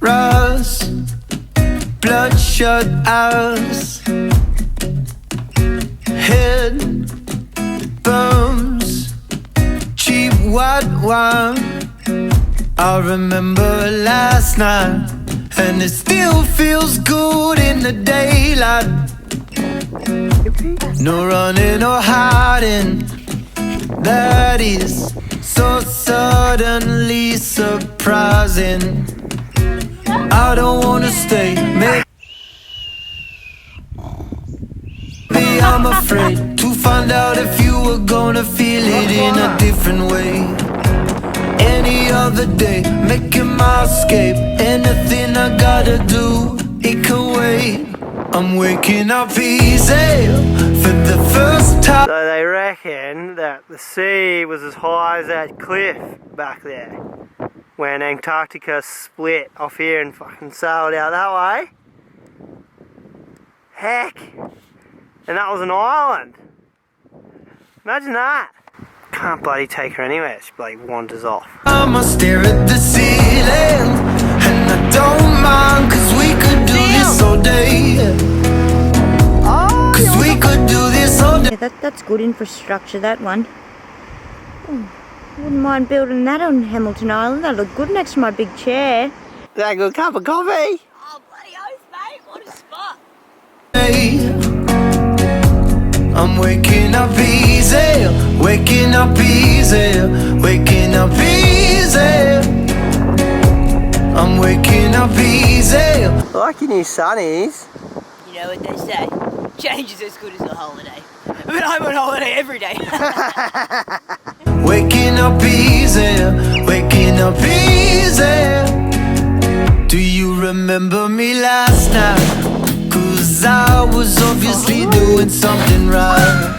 Sunrise, bloodshot eyes, head burns, cheap white wine. I remember last night, and it still feels good in the daylight. No running or hiding, that is so suddenly surprising. I don't wanna stay, maybe I'm afraid to find out if you were gonna feel it in a different way. Any other day, making my escape. Anything I gotta do, it can wait. I'm waking up easy for the first time. So they reckon that the sea was as high as that cliff back there when Antarctica split off here and fucking sailed out that way. Heck. And that was an island. Imagine that. Can't bloody take her anywhere, she bloody wanders off. I'ma stare at the ceiling, and I don't mind, cause we could do this all day. Cause we could do this all day. Yeah, that's good infrastructure, that one. Oh, wouldn't mind building that on Hamilton Island. That'd look good next to my big chair. Is that a good cup of coffee? Oh, bloody oath, mate. What a spot. I'm waking up easy, waking up easy, waking up easy. I'm waking up easy. I like your new sunnies. You know what they say, change is as good as a holiday. But I'm on holiday every day. Waking up easy, waking up easy. Do you remember me last night? Cause I was obviously doing something right.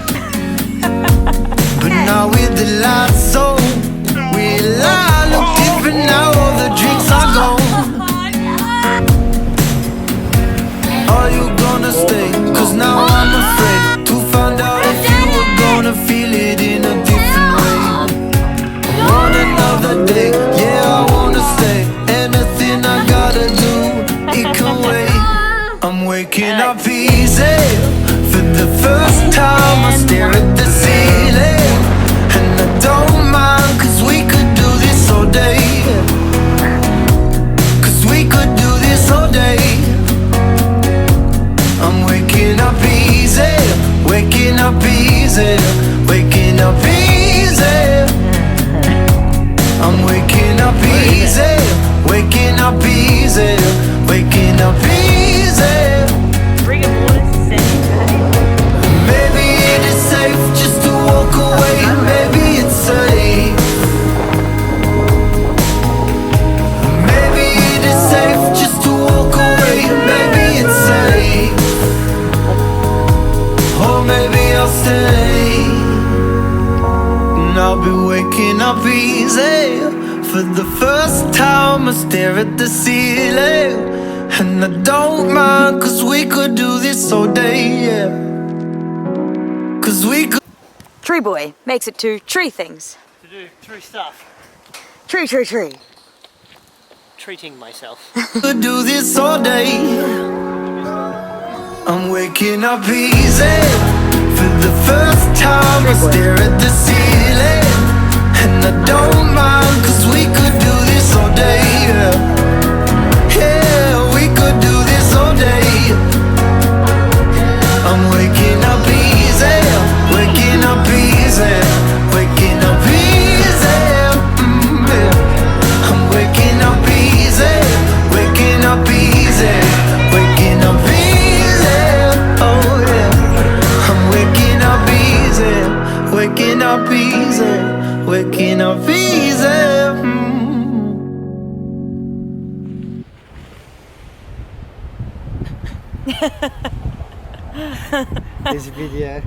But now with the lights on, we'll all look different now, all the drinks are gone. Are you gonna stay? Cause now I'm afraid to find out if you were gonna feel it in a different way. Want another day, yeah I wanna stay. Anything I gotta do, it can wait. I'm waking up easy for the first time. I stare at the ceiling, and I don't mind, cause we could do this all day. Cause we could do this all day. I'm waking up easy, waking up easy, waking up easy. I'm waking up easy, waking up easy, waking up easy. Bring a water to send Maybe it is safe just to walk away. Maybe it's safe. Maybe it is safe just to walk away. Maybe it's safe. Or maybe I'll stay. And I'll be waking up easy. For the first time I stare at the ceiling, and I don't mind, cause we could do this all day, yeah. Cause we could. Tree boy makes it to tree things. To do tree stuff. Tree. Treating myself. Could do this all day. I'm waking up easy. For the first time I stare at the ceiling, and I don't mind, cause we could do this all day, yeah. Yeah, we could do this all day. I'm waking up easy, waking up easy, waking up easy. Yeah. I'm waking up easy, waking up easy, waking up easy. Oh yeah. I'm waking up easy, waking up easy, waking up easy. This video.